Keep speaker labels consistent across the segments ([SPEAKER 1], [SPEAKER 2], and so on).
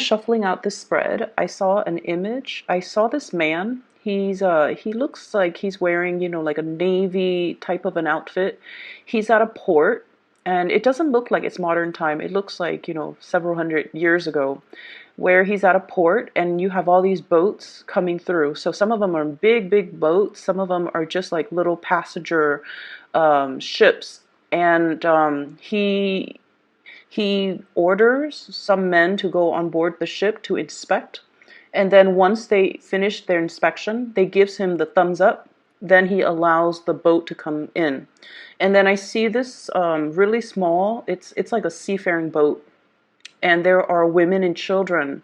[SPEAKER 1] shuffling out the spread, I saw an image. I saw this man. He looks like he's wearing, like a navy type of an outfit. He's at a port, and it doesn't look like it's modern time. It looks like, several hundred years ago, where he's at a port and you have all these boats coming through. So some of them are big, big boats. Some of them are just like little passenger ships. And he orders some men to go on board the ship to inspect. And then once they finish their inspection, they gives him the thumbs up. Then he allows the boat to come in. And then I see this really small, it's like a seafaring boat. And there are women and children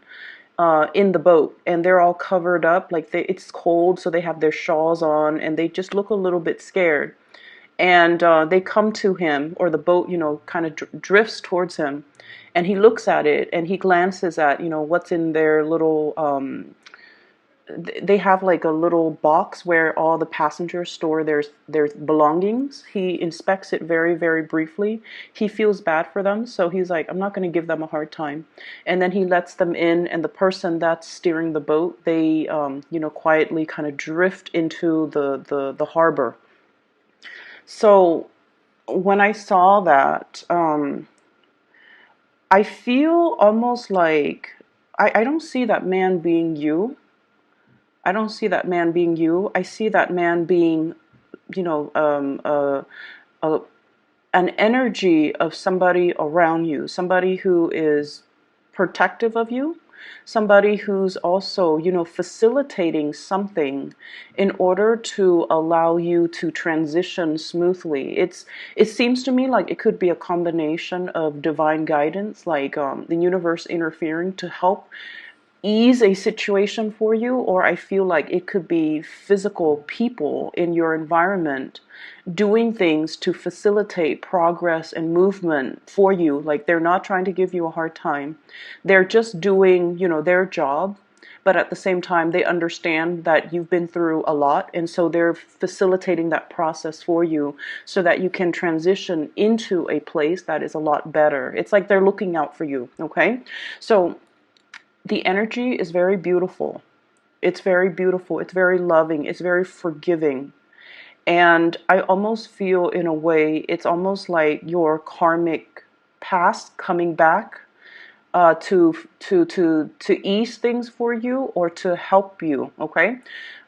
[SPEAKER 1] in the boat. And they're all covered up. Like it's cold, so they have their shawls on. And they just look a little bit scared. And they come to him, or the boat, kind of drifts towards him, and he looks at it and he glances at, what's in their little, they have like a little box where all the passengers store their belongings. He inspects it very, very briefly. He feels bad for them, so he's like, I'm not going to give them a hard time. And then he lets them in, and the person that's steering the boat, they, quietly kind of drift into the harbor. So when I saw that, I feel almost like I don't see that man being you. I don't see that man being you. I see that man being, you know, a, an energy of somebody around you, somebody who is protective of you, somebody who's also, facilitating something in order to allow you to transition smoothly. It seems to me like it could be a combination of divine guidance, like the universe interfering to help ease a situation for you, or I feel like it could be physical people in your environment doing things to facilitate progress and movement for you. Like they're not trying to give you a hard time. They're just doing, their job. But at the same time, they understand that you've been through a lot. And so they're facilitating that process for you so that you can transition into a place that is a lot better. It's like they're looking out for you. Okay. So the energy is very beautiful. It's very beautiful. It's very loving. It's very forgiving. And I almost feel, in a way, it's almost like your karmic past coming back to ease things for you or to help you. Okay.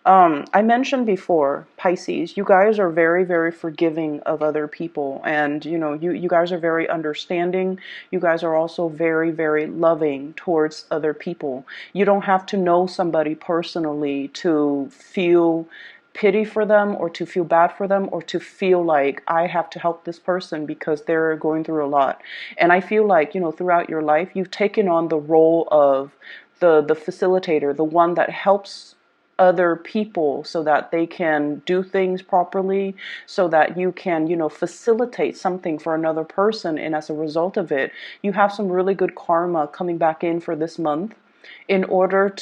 [SPEAKER 1] I mentioned before, Pisces, you guys are very, very forgiving of other people, and you guys are very understanding. You guys are also very, very loving towards other people. You don't have to know somebody personally to feel pity for them or to feel bad for them or to feel like I have to help this person because they're going through a lot. And I feel like, throughout your life, you've taken on the role of the facilitator, the one that helps other people so that they can do things properly, so that you can, facilitate something for another person. And as a result of it, you have some really good karma coming back in for this month in order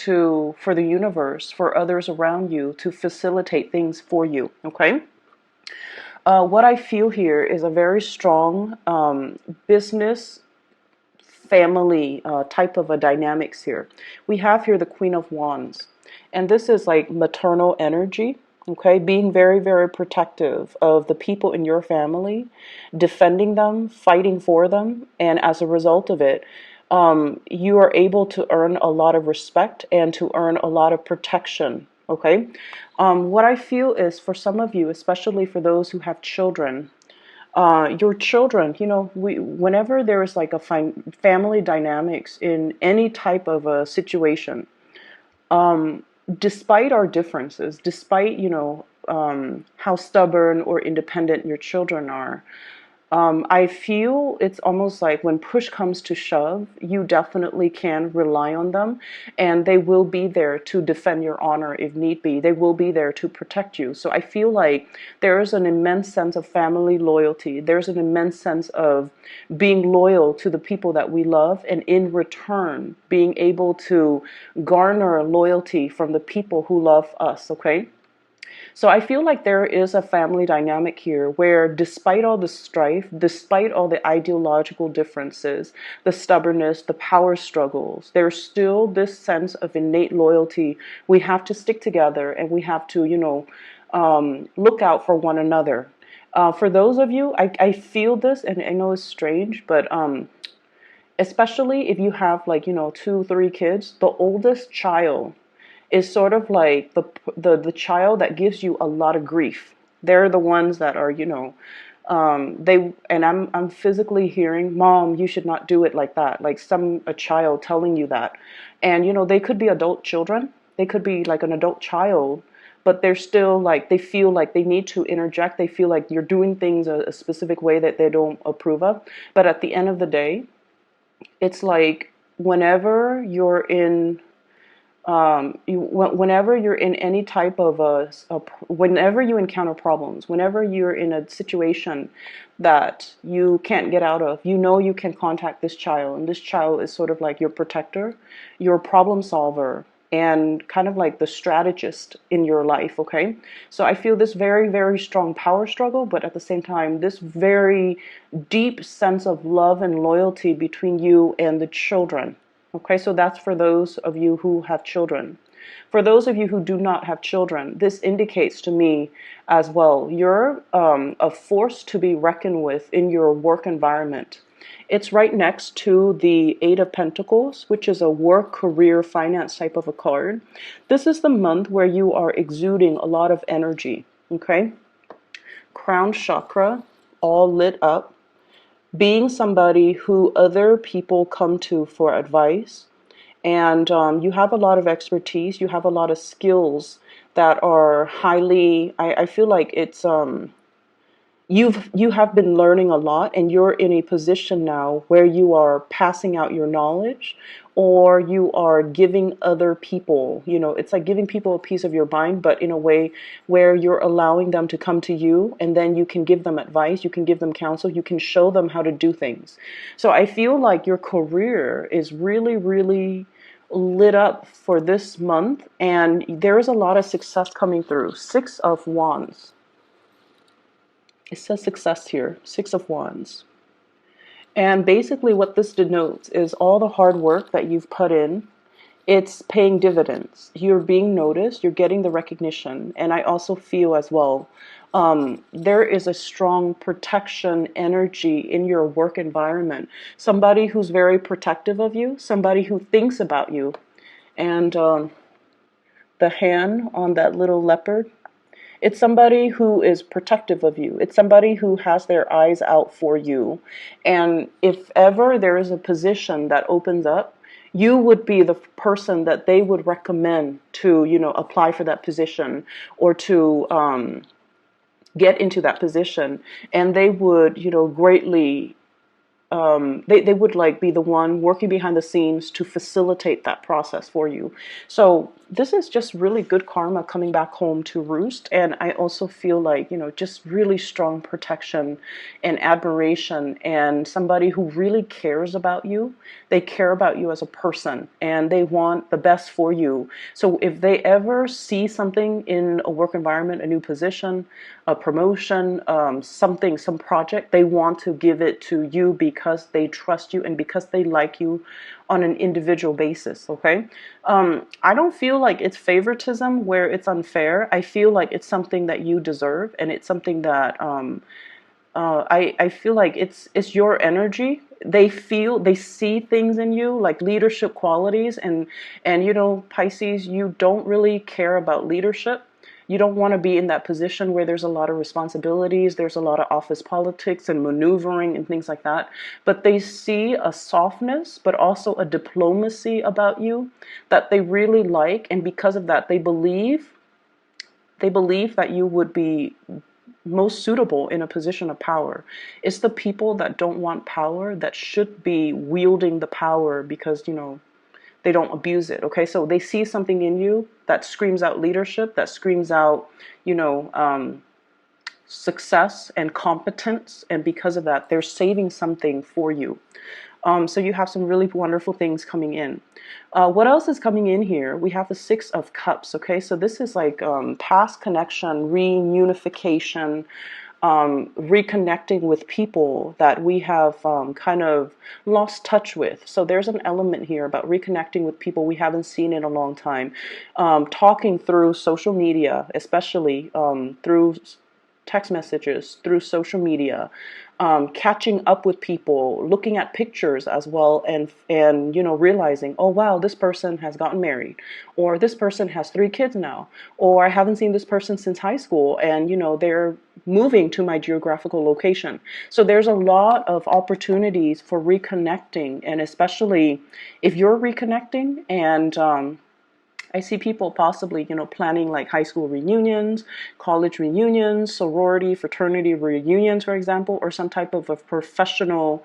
[SPEAKER 1] for the universe, for others around you to facilitate things for you. Okay. What I feel here is a very strong business family type of a dynamics here. We have here the Queen of Wands, and this is like maternal energy. Okay, being very, very protective of the people in your family, defending them, fighting for them, and as a result of it, you are able to earn a lot of respect and to earn a lot of protection. Okay, what I feel is for some of you, especially for those who have children, your children, whenever there is like a family dynamics in any type of a situation, despite our differences, despite, how stubborn or independent your children are, I feel it's almost like when push comes to shove, you definitely can rely on them, and they will be there to defend your honor if need be. They will be there to protect you. So I feel like there is an immense sense of family loyalty. There's an immense sense of being loyal to the people that we love, and in return, being able to garner loyalty from the people who love us, okay? So I feel like there is a family dynamic here where, despite all the strife, despite all the ideological differences, the stubbornness, the power struggles, there's still this sense of innate loyalty. We have to stick together, and we have to, look out for one another. For those of you, I feel this, and I know it's strange, but especially if you have, like, 2, 3 kids, the oldest child is sort of like the child that gives you a lot of grief. They're the ones that are, they, and I'm physically hearing, "Mom, you should not do it like that." Like a child telling you that. And they could be adult children. They could be like an adult child, but they're still like, they feel like they need to interject. They feel like you're doing things a specific way that they don't approve of. But at the end of the day, it's like, whenever you're in whenever you're in any type of whenever you encounter problems, whenever you're in a situation that you can't get out of, you can contact this child, and this child is sort of like your protector, your problem solver, and kind of like the strategist in your life. Okay, so I feel this very, very strong power struggle, but at the same time, this very deep sense of love and loyalty between you and the children. Okay, so that's for those of you who have children. For those of you who do not have children, this indicates to me as well, you're a force to be reckoned with in your work environment. It's right next to the Eight of Pentacles, which is a work, career, finance type of a card. This is the month where you are exuding a lot of energy. Okay, crown chakra, all lit up, being somebody who other people come to for advice, and you have a lot of expertise, you have a lot of skills that are highly, I feel like it's you have been learning a lot, and you're in a position now where you are passing out your knowledge, or you are giving other people, it's like giving people a piece of your mind, but in a way where you're allowing them to come to you, and then you can give them advice, you can give them counsel, you can show them how to do things. So I feel like your career is really, really lit up for this month, and there is a lot of success coming through. Six of Wands. It says success here, Six of Wands. And basically what this denotes is all the hard work that you've put in, it's paying dividends. You're being noticed, you're getting the recognition. And I also feel as well, there is a strong protection energy in your work environment. Somebody who's very protective of you, somebody who thinks about you. And the hand on that little leopard, it's somebody who is protective of you. It's somebody who has their eyes out for you. And if ever there is a position that opens up, you would be the person that they would recommend to, apply for that position, or to get into that position. And they would, greatly they would like be the one working behind the scenes to facilitate that process for you. So this is just really good karma coming back home to roost. And I also feel like, just really strong protection and admiration, and somebody who really cares about you. They care about you as a person, and they want the best for you. So if they ever see something in a work environment, a new position, a promotion, some project, they want to give it to you because they trust you and because they like you on an individual basis. Okay, I don't feel like it's favoritism where it's unfair. I feel like it's something that you deserve, and it's something that I feel like it's your energy. They see things in you, like leadership qualities, and Pisces, you don't really care about leadership. You don't want to be in that position where there's a lot of responsibilities, there's a lot of office politics and maneuvering and things like that. But they see a softness, but also a diplomacy about you that they really like, and because of that, they believe that you would be most suitable in a position of power. It's the people that don't want power that should be wielding the power, because they don't abuse it. Okay, so they see something in you that screams out leadership, that screams out success and competence, and because of that, they're saving something for you. So you have some really wonderful things coming in. What else is coming in here? We have the Six of Cups. Okay, so this is like past connection, reunification, reconnecting with people that we have kind of lost touch with. So there's an element here about reconnecting with people we haven't seen in a long time, talking through social media, especially through text messages, through social media, catching up with people, looking at pictures as well, and realizing, oh wow, this person has gotten married, or this person has 3 kids now, or I haven't seen this person since high school, and they're moving to my geographical location. So there's a lot of opportunities for reconnecting, and especially if you're reconnecting and I see people possibly, planning like high school reunions, college reunions, sorority, fraternity reunions, for example, or some type of a professional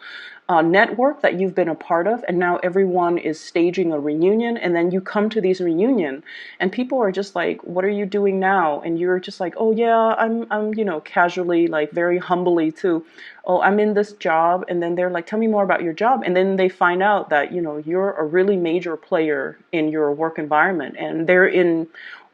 [SPEAKER 1] network that you've been a part of, and now everyone is staging a reunion, and then you come to these reunion, and people are just like, "What are you doing now?" And you're just like, "Oh yeah, I'm, casually, like very humbly too. Oh, I'm in this job," and then they're like, "Tell me more about your job," and then they find out that you're a really major player in your work environment, and they're in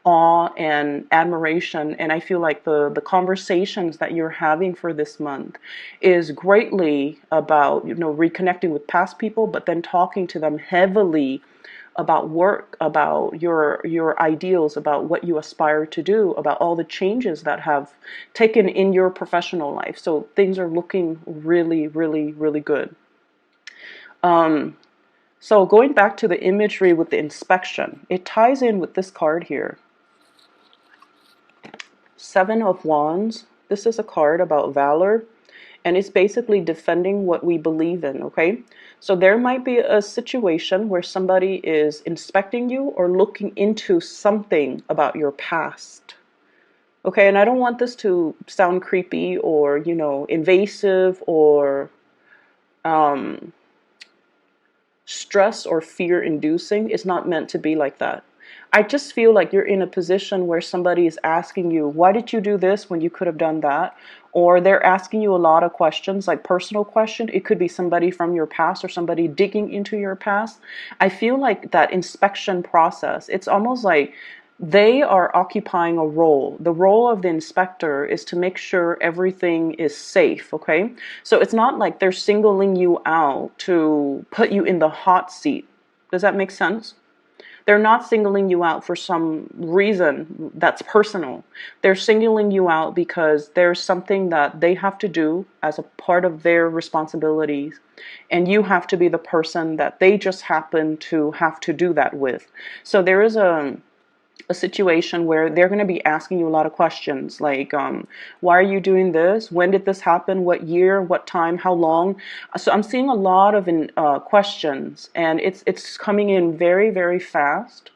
[SPEAKER 1] awe and admiration. And I feel like the conversations that you're having for this month is greatly about reconnecting with past people, but then talking to them heavily about work, about your ideals, about what you aspire to do, about all the changes that have taken in your professional life. So things are looking really, really, really good. So going back to the imagery with the inspection, it ties in with this card here. 7 of Wands. This is a card about valor, and it's basically defending what we believe in, okay? So there might be a situation where somebody is inspecting you or looking into something about your past. Okay, and I don't want this to sound creepy or, invasive or stress or fear inducing. It's not meant to be like that. I just feel like you're in a position where somebody is asking you, why did you do this when you could have done that? Or they're asking you a lot of questions, like personal questions. It could be somebody from your past or somebody digging into your past. I feel like that inspection process, it's almost like they are occupying a role. The role of the inspector is to make sure everything is safe, okay? So it's not like they're singling you out to put you in the hot seat. Does that make sense? They're not singling you out for some reason that's personal. They're singling you out because there's something that they have to do as a part of their responsibilities, and you have to be the person that they just happen to have to do that with. So there is a situation where they're going to be asking you a lot of questions like, why are you doing this? When did this happen? What year? What time? How long? So I'm seeing a lot of questions, and it's coming in very, very fast.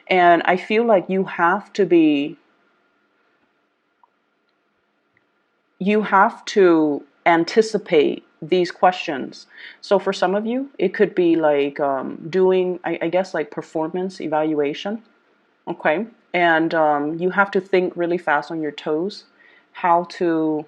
[SPEAKER 1] And I feel like you have to anticipate these questions. So for some of you, it could be like doing, I guess, like performance evaluation. Okay, and you have to think really fast on your toes, how to,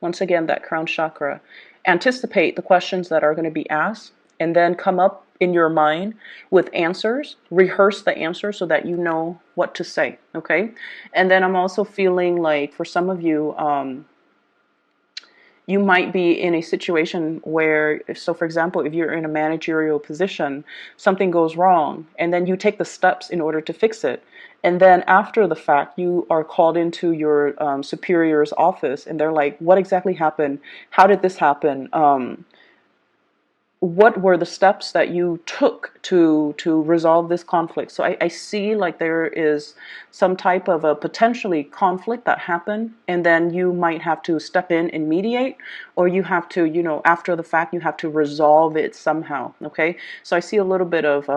[SPEAKER 1] once again, that crown chakra, anticipate the questions that are going to be asked, and then come up in your mind with answers, rehearse the answers so that you know what to say, okay? And then I'm also feeling like for some of you, you might be in a situation where, so for example, if you're in a managerial position, something goes wrong, and then you take the steps in order to fix it. And then after the fact, you are called into your superior's office, and they're like, what exactly happened? How did this happen? What were the steps that you took to resolve this conflict? So I see like there is some type of a potentially conflict that happened, and then you might have to step in and mediate, or you have to, after the fact, you have to resolve it somehow, okay? So I see a little bit of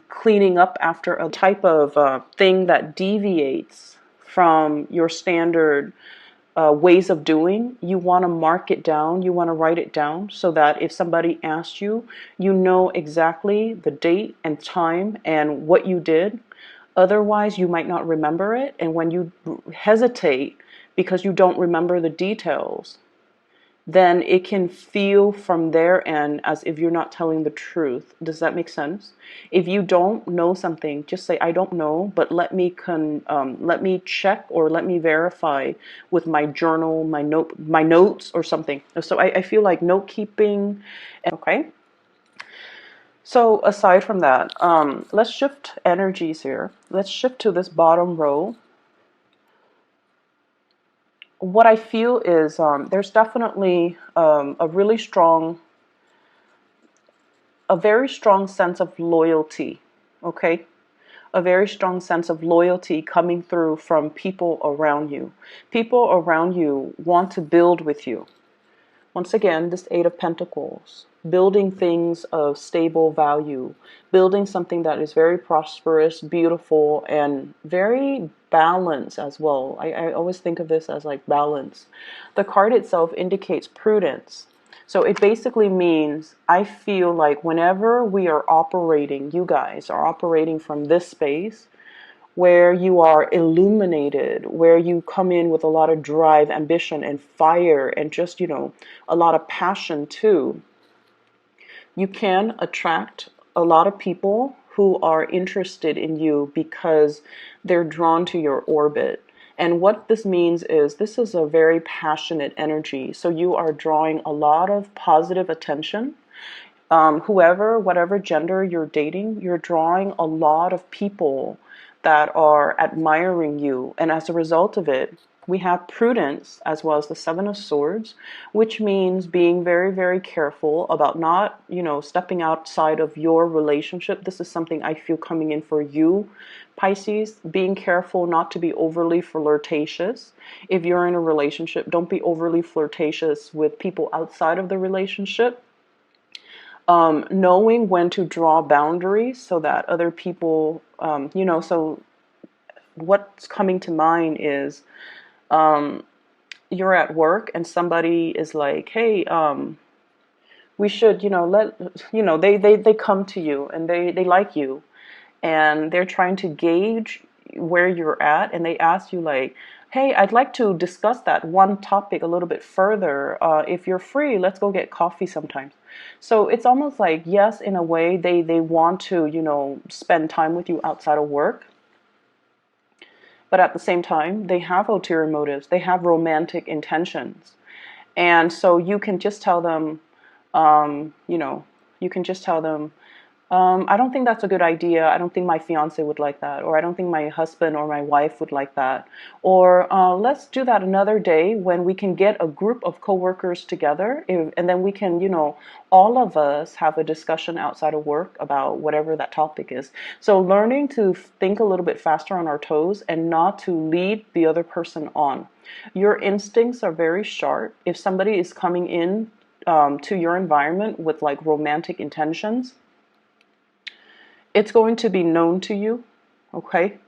[SPEAKER 1] cleaning up after a type of thing that deviates from your standard ways of doing. You want to mark it down, you want to write it down so that if somebody asks you, you know exactly the date and time and what you did. Otherwise, you might not remember it. And when you hesitate because you don't remember the details, then it can feel from their end as if you're not telling the truth. Does that make sense? If you don't know something, just say, I don't know, but let me check or let me verify with my journal, my notes or something. So I feel like note keeping. Okay. So aside from that, let's shift energies here. Let's shift to this bottom row. What I feel is there's definitely a very strong sense of loyalty, okay? A very strong sense of loyalty coming through from people around you. People around you want to build with you. Once again, this Eight of Pentacles, building things of stable value, building something that is very prosperous, beautiful, and very balanced as well. I always think of this as like balance. The card itself indicates prudence. So it basically means I feel like whenever we are operating, you guys are operating from this space, where you are illuminated, where you come in with a lot of drive, ambition, and fire, and just, a lot of passion too, you can attract a lot of people who are interested in you because they're drawn to your orbit. And what this means is this is a very passionate energy. So you are drawing a lot of positive attention. Whatever gender you're dating, you're drawing a lot of people that are admiring you. And as a result of it, we have prudence as well as the Seven of Swords, which means being very, very careful about not, stepping outside of your relationship. This is something I feel coming in for you, Pisces. Being careful not to be overly flirtatious. If you're in a relationship, don't be overly flirtatious with people outside of the relationship. Knowing when to draw boundaries so that other people, so what's coming to mind is you're at work and somebody is like, hey, we should, they come to you and they like you and they're trying to gauge where you're at, and they ask you like, hey, I'd like to discuss that one topic a little bit further. If you're free, let's go get coffee sometime. So it's almost like, yes, in a way, they want to, spend time with you outside of work. But at the same time, they have ulterior motives. They have romantic intentions. And so you can just tell them, you can just tell them, I don't think that's a good idea. I don't think my fiance would like that. Or I don't think my husband or my wife would like that. Or let's do that another day when we can get a group of coworkers together. And then we can, all of us have a discussion outside of work about whatever that topic is. So learning to think a little bit faster on our toes and not to lead the other person on. Your instincts are very sharp. If somebody is coming in to your environment with like romantic intentions, it's going to be known to you, okay?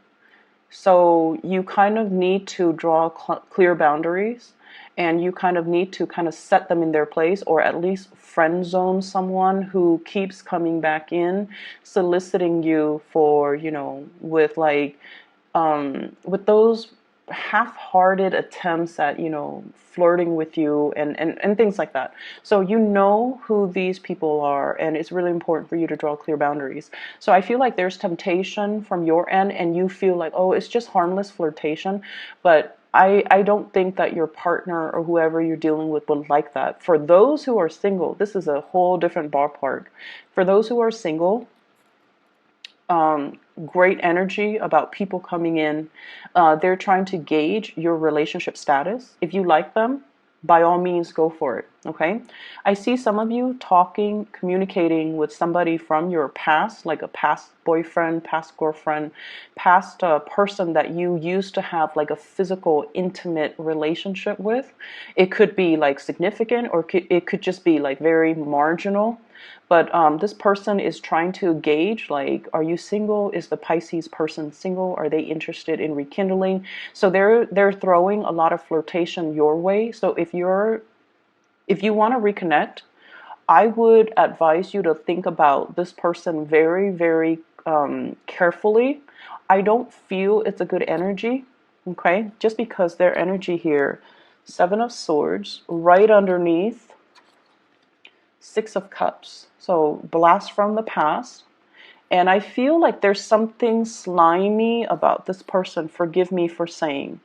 [SPEAKER 1] So you kind of need to draw clear boundaries, and you kind of need to kind of set them in their place, or at least friend zone someone who keeps coming back in, soliciting you for, with like, with those half-hearted attempts at, flirting with you and things like that. So you know who these people are, and it's really important for you to draw clear boundaries. So I feel like there's temptation from your end, and you feel like, oh, it's just harmless flirtation, but I don't think that your partner or whoever you're dealing with would like that. For those who are single, this is a whole different ballpark. For those who are single, great energy about people coming in. They're trying to gauge your relationship status. If you like them, by all means, go for it. Okay. I see some of you talking, communicating with somebody from your past, like a past boyfriend, past girlfriend, past person that you used to have like a physical, intimate relationship with. It could be like significant, or it could just be like very marginal. But this person is trying to gauge, like, are you single? Is the Pisces person single? Are they interested in rekindling? So they're throwing a lot of flirtation your way. So if you want to reconnect, I would advise you to think about this person very, very carefully. I don't feel it's a good energy, okay? Just because their energy here Seven of Swords, right underneath Six of Cups. So blast from the past. And I feel like there's something slimy about this person. Forgive me for saying.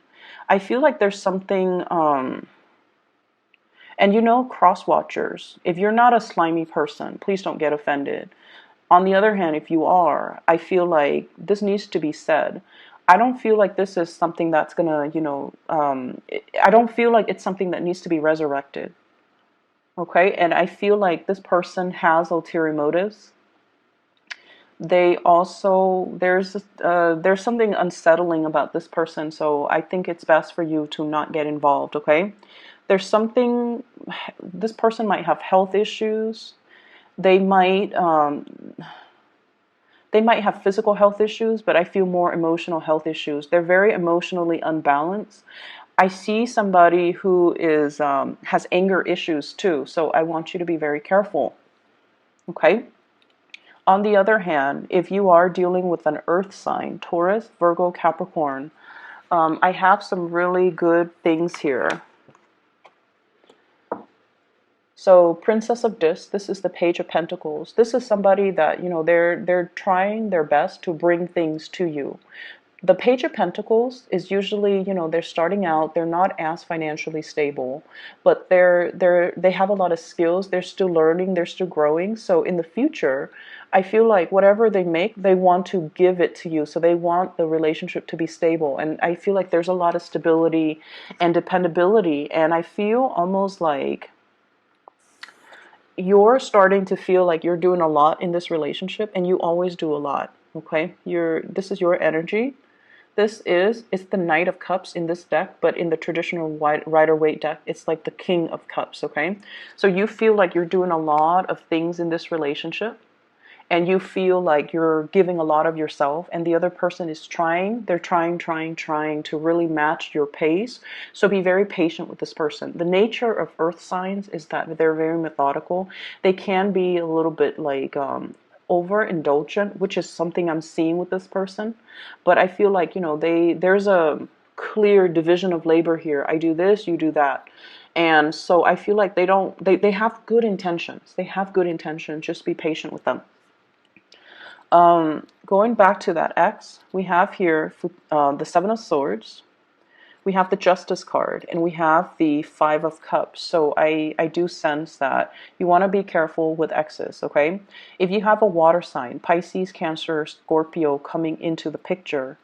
[SPEAKER 1] I feel like there's something, and you know, cross watchers, if you're not a slimy person, please don't get offended. On the other hand, if you are, I feel like this needs to be said. I don't feel like this is something that's gonna, I don't feel like it's something that needs to be resurrected. Okay, and I feel like this person has ulterior motives. They also there's something unsettling about this person, so I think it's best for you to not get involved. Okay, there's something. This person might have health issues. They might they might have physical health issues, but I feel more emotional health issues. They're very emotionally unbalanced. I see somebody who is has anger issues too, so I want you to be very careful. Okay. On the other hand, if you are dealing with an earth sign, Taurus, Virgo, Capricorn, I have some really good things here. So Princess of Discs, this is the Page of Pentacles. This is somebody that, you know, they're trying their best to bring things to you. The Page of Pentacles is usually, you know, they're starting out, they're not as financially stable, but they have a lot of skills, they're still learning, they're still growing. So in the future, I feel like whatever they make, they want to give it to you. So they want the relationship to be stable. And I feel like there's a lot of stability and dependability. And I feel almost like you're starting to feel like you're doing a lot in this relationship, and you always do a lot. Okay, this is your energy. It's the Knight of Cups in this deck, but in the traditional Rider-Waite deck, it's like the King of Cups, okay? So you feel like you're doing a lot of things in this relationship, and you feel like you're giving a lot of yourself, and the other person is they're trying to really match your pace. So be very patient with this person. The nature of earth signs is that they're very methodical. They can be a little bit like overindulgent, which is something I'm seeing with this person. But I feel like, you know, there's a clear division of labor here. I do this, you do that. And so I feel like they have good intentions. They have good intentions. Just be patient with them. Going back to that X, we have here the Seven of Swords, we have the Justice card, and we have the Five of Cups. So I do sense that you want to be careful with X's, okay? If you have a water sign, Pisces, Cancer, Scorpio coming into the picture,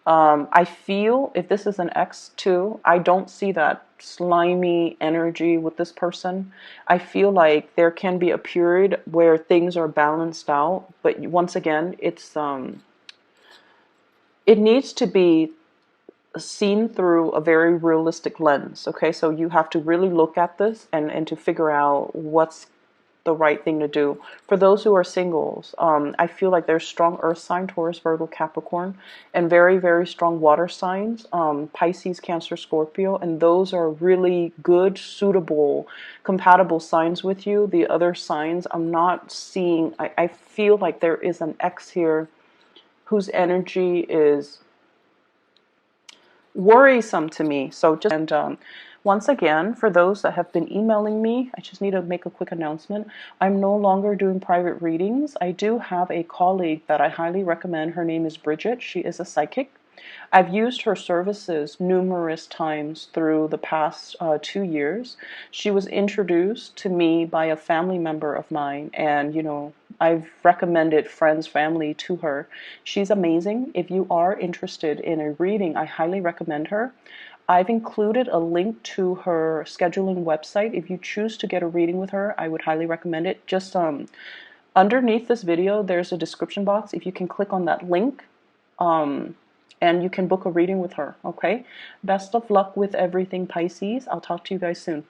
[SPEAKER 1] I feel if this is an X too, I don't see that slimy energy with this person. I feel like there can be a period where things are balanced out, but once again, it needs to be seen through a very realistic lens. Okay, so you have to really look at this and to figure out what's the right thing to do. For those who are singles, I feel like there's strong earth sign, Taurus, Virgo, Capricorn, and very, very strong water signs, Pisces, Cancer, Scorpio, and those are really good, suitable, compatible signs with you. The other signs I'm not seeing. I feel like there is an X here whose energy is worrisome to me. So just once again, for those that have been emailing me, I just need to make a quick announcement. I'm no longer doing private readings. I do have a colleague that I highly recommend. Her name is Bridget. She is a psychic. I've used her services numerous times through the past 2 years. She was introduced to me by a family member of mine, and you know, I've recommended friends, family to her. She's amazing. If you are interested in a reading, I highly recommend her. I've included a link to her scheduling website. If you choose to get a reading with her, I would highly recommend it. Just underneath this video, there's a description box. If you can click on that link, and you can book a reading with her, okay? Best of luck with everything, Pisces. I'll talk to you guys soon.